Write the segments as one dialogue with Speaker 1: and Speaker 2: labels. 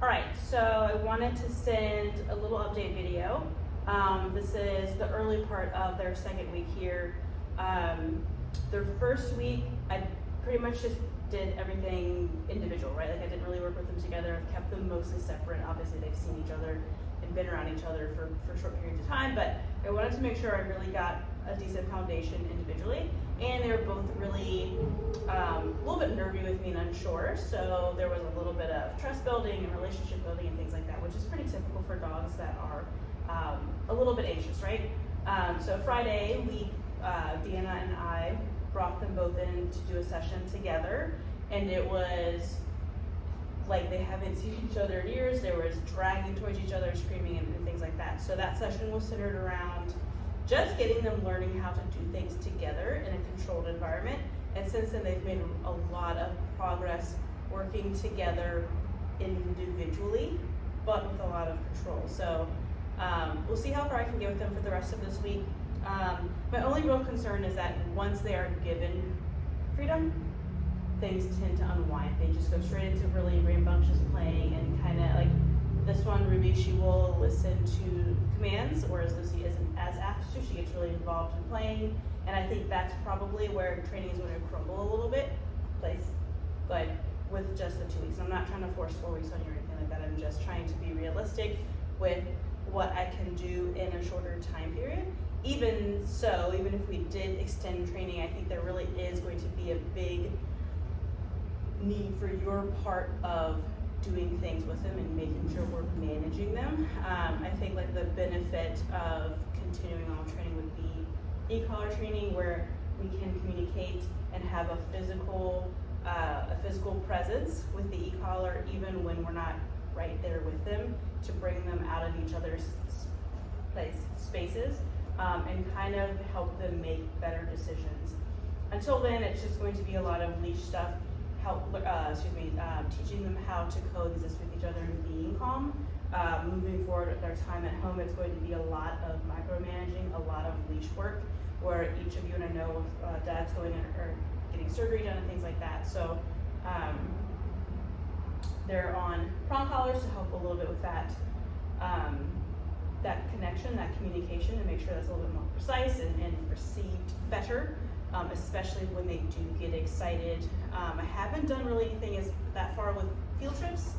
Speaker 1: All right, so I wanted to send a little update video. This is the early part of their second week here. Their first week, I pretty much just did everything individual, right? Like I didn't really work with them together. I've kept them mostly separate. Obviously, they've seen each other and been around each other for short periods of time, but I wanted to make sure I really got a decent foundation individually. And they were both really a little bit nervy with me and unsure, so there was a little bit of trust building and relationship building and things like that, which is pretty typical for dogs that are a little bit anxious, right? So Friday, Deanna and I brought them both in to do a session together, and it was like they haven't seen each other in years. There was dragging towards each other, screaming, and things like that. So that session was centered around just getting them learning how to do things together in a controlled environment. And since then, they've made a lot of progress working together individually, but with a lot of control. So we'll see how far I can get with them for the rest of this week. My only real concern is that once they are given freedom, things tend to unwind. They just go straight into really rambunctious playing and kind of like this one, Ruby, she will listen to commands, whereas Lucy isn't as apt to. She gets really involved in playing, and I think that's probably where training is going to crumble a little bit, but with just the 2 weeks. I'm not trying to force 4 weeks on you or anything like that. I'm just trying to be realistic with what I can do in a shorter time period. Even so, even if we did extend training, I think there really is going to be a big need for your part of doing things with them and making sure we're managing them. I think like the benefit of continuing on training would be e-collar training, where we can communicate and have a physical presence with the e-collar even when we're not right there with them, to bring them out of each other's spaces and kind of help them make better decisions. Until then, it's just going to be a lot of leash stuff, teaching them how to coexist with each other and being calm. Moving forward with their time at home, it's going to be a lot of micromanaging, a lot of leash work, where each of you, and I know Dad's going in or getting surgery done and things like that. So they're on prong collars to help a little bit with that that connection, that communication, and make sure that's a little bit more precise and received better. Especially when they do get excited. I haven't done really anything that far with field trips,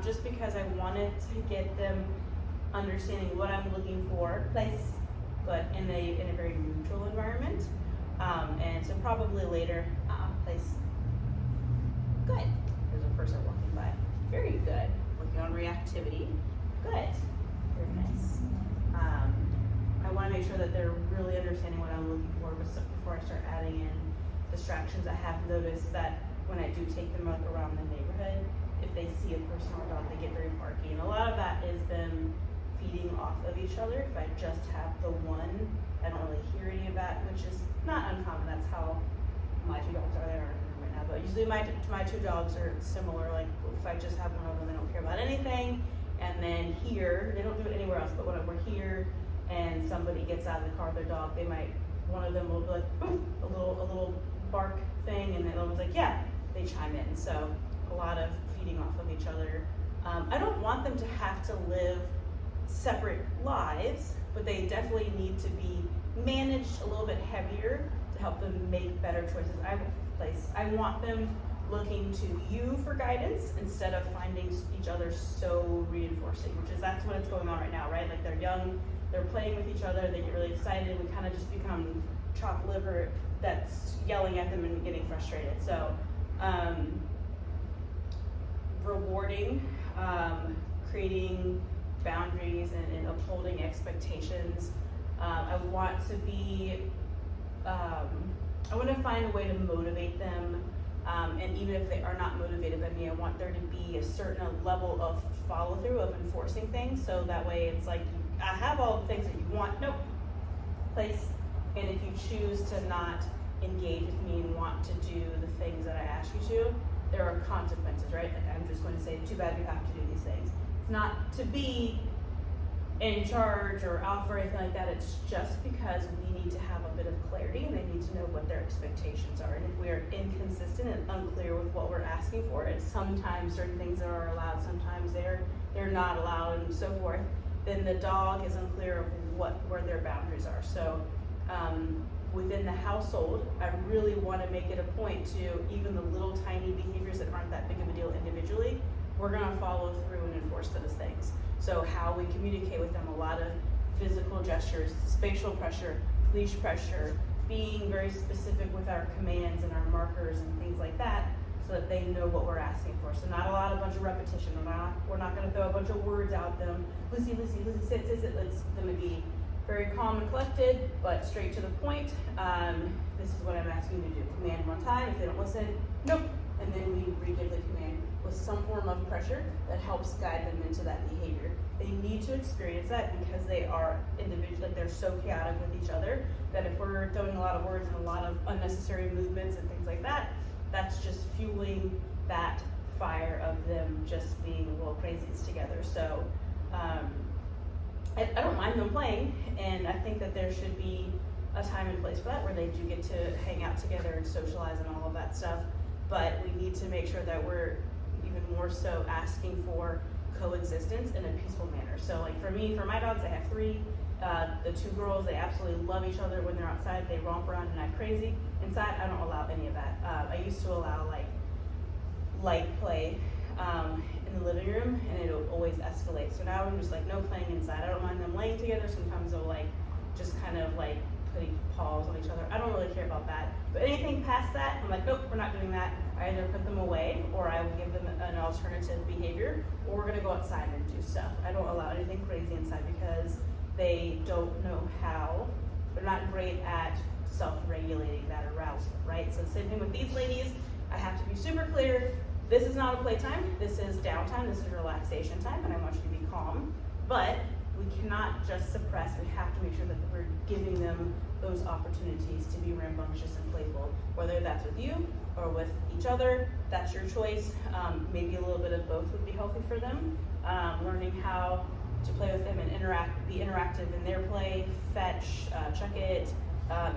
Speaker 1: just because I wanted to get them understanding what I'm looking for, but in a very neutral environment. And so probably later, place. Good. There's a person walking by. Very good. Working on reactivity. Good. Very nice. I want to make sure that they're really understanding what I'm looking for before I start adding in distractions. I have noticed that when I do take them around the neighborhood, if they see a person or a dog, they get very barky. And a lot of that is them feeding off of each other. If I just have the one, I don't really hear any of that, which is not uncommon. That's how my 2 dogs are. They aren't in the room right now, but usually my 2 dogs are similar. Like if I just have one of them, they don't care about anything. And then here, they don't do it anywhere else, but when we're here and somebody gets out of the car with their dog, one of them will be like, ooh, a little bark thing, and the other one's like, yeah, they chime in. So a lot of feeding off of each other. I don't want them to have to live separate lives, but they definitely need to be managed a little bit heavier to help them make better choices. I want them looking to you for guidance instead of finding each other so reinforcing, that's what it's going on right now, right? Like they're young, they're playing with each other, they get really excited, we kind of just become chopped liver that's yelling at them and getting frustrated. So rewarding, creating boundaries and upholding expectations. I want to find a way to motivate them. And even if they are not motivated by me, I want there to be a certain level of follow through of enforcing things. So that way it's like, I have all the things that you want, nope, place. And if you choose to not engage with me and want to do the things that I ask you to, there are consequences, right? Like I'm just going to say, too bad you have to do these things. It's not to be in charge or alpha or anything like that. It's just because we need to have a bit of clarity and they need to know what their expectations are. And if we are inconsistent and unclear with what we're asking for, it's sometimes certain things that are allowed, sometimes they're you're not allowed and so forth, then the dog is unclear of where their boundaries are. So within the household, I really want to make it a point to, even the little tiny behaviors that aren't that big of a deal individually, we're going to follow through and enforce those things. So how we communicate with them, a lot of physical gestures, spatial pressure, leash pressure, being very specific with our commands and our markers and things like that, so that they know what we're asking for. So not a bunch of repetition. We're not going to throw a bunch of words out them. Lucy, Lucy, Lucy, sit, sit, sit. It's going to be very calm and collected, but straight to the point. This is what I'm asking you to do. Command one time. If they don't listen, nope. And then we re-give the command with some form of pressure that helps guide them into that behavior. They need to experience that because they are individual, like they're so chaotic with each other that if we're throwing a lot of words and a lot of unnecessary movements and things like that, that's just fueling that fire of them just being little crazies together. So I don't mind them playing, and I think that there should be a time and place for that where they do get to hang out together and socialize and all of that stuff. But we need to make sure that we're even more so asking for coexistence in a peaceful manner. So like for me, for my dogs, I have 3. The 2 girls, they absolutely love each other when they're outside. They romp around and act crazy. Inside, I don't allow any of that. I used to allow like light play in the living room, and it would always escalate. So now I'm just like, no playing inside. I don't mind them laying together. Sometimes they'll like just kind of like putting paws on each other. I don't really care about that. But anything past that, I'm like, nope, we're not doing that. I either put them away, or I will give them an alternative behavior, or we're gonna go outside and do stuff. I don't allow anything crazy inside because they don't know how. They're not great at self-regulating that arousal, right? So same thing with these ladies. I have to be super clear. This is not a playtime. This is downtime. This is relaxation time, and I want you to be calm. But we cannot just suppress. We have to make sure that we're giving them those opportunities to be rambunctious and playful, whether that's with you or with each other. That's your choice. Maybe a little bit of both would be healthy for them. Learning how to play with them and be interactive in their play, fetch, chuck it,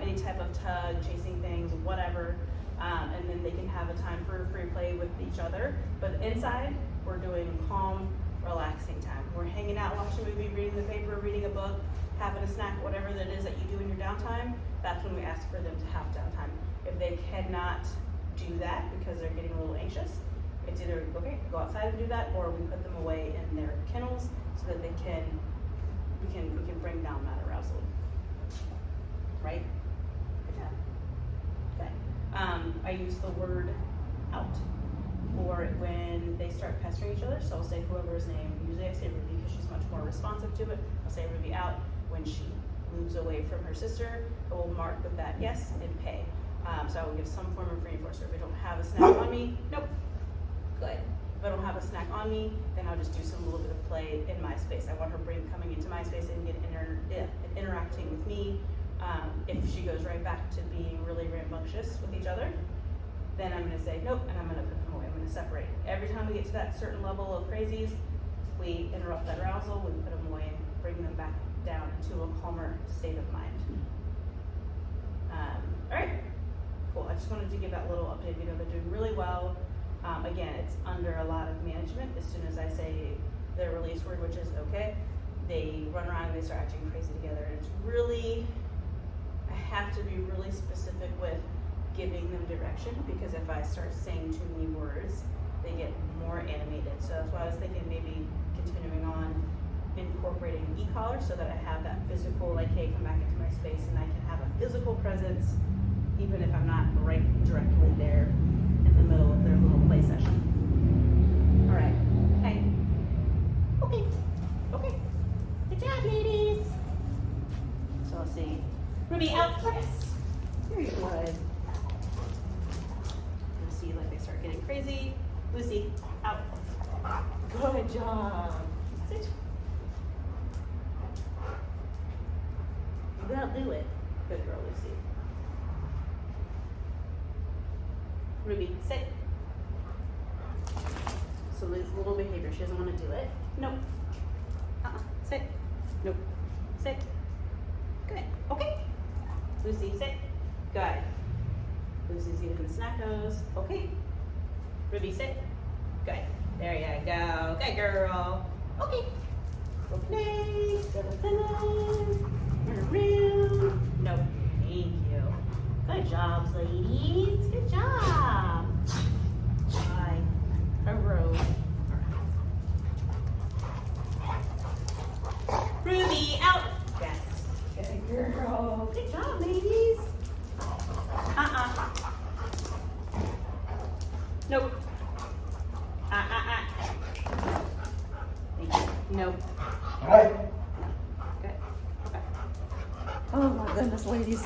Speaker 1: any type of tug, chasing things, whatever. And then they can have a time for free play with each other. But inside, we're doing calm, relaxing time. We're hanging out, watching a movie, reading the paper, reading a book, having a snack, whatever that is that you do in your downtime. That's when we ask for them to have downtime. If they cannot do that because they're getting a little anxious, it's either, okay, go outside and do that, or we put them away in their kennels so that we can bring down that arousal. Right? Good job. Okay. I use the word out for when they start pestering each other. So I'll say whoever's name. Usually I say Ruby because she's much more responsive to it. I'll say Ruby out. When she moves away from her sister, I will mark with that yes and pay. So I will give some form of reinforcer. If I don't have a snack on me, nope. Good. If I don't have a snack on me, then I'll just do some little bit of play in my space. I want her coming into my space and interacting with me. If she goes right back to being really rambunctious with each other, then I'm going to say nope, and I'm going to put them away. I'm going to separate. Every time we get to that certain level of crazies, we interrupt that arousal, we put them away and bring them back down into a calmer state of mind. All right, cool. I just wanted to give that little update. You know, they're doing really well. Again, it's under a lot of management. As soon as I say the release word, which is okay, they run around and they start acting crazy together. And it's really, I have to be really specific with giving them direction, because if I start saying too many words, they get more animated. So that's why I was thinking maybe continuing on incorporating e-collar so that I have that physical, like, hey, come back into my space, and I can have a physical presence even if I'm not right directly there in the middle of their little play session. All right. Hey. Okay. Okay. Good job, ladies. So let's see. Ruby, out. Yes. Very good. See, like they start getting crazy. Lucy, out. Good job. Sit. You gotta do it. Good girl, Lucy. Ruby, sit. So this little behavior, she doesn't want to do it. Nope. Sit. Nope. Sit. Good. Okay. Lucy, sit. Good. Lucy's eating the snack nose. Okay. Ruby, sit. Good. There you go. Good girl. Okay. Go play. Turn around. No. Thank you. Good job, ladies. Good job. Bye. A row. Ruby, out. Yes. Good girl. Good job, ladies. Nope. Nope.
Speaker 2: All right.
Speaker 1: Good. Okay.
Speaker 3: Oh my goodness, ladies.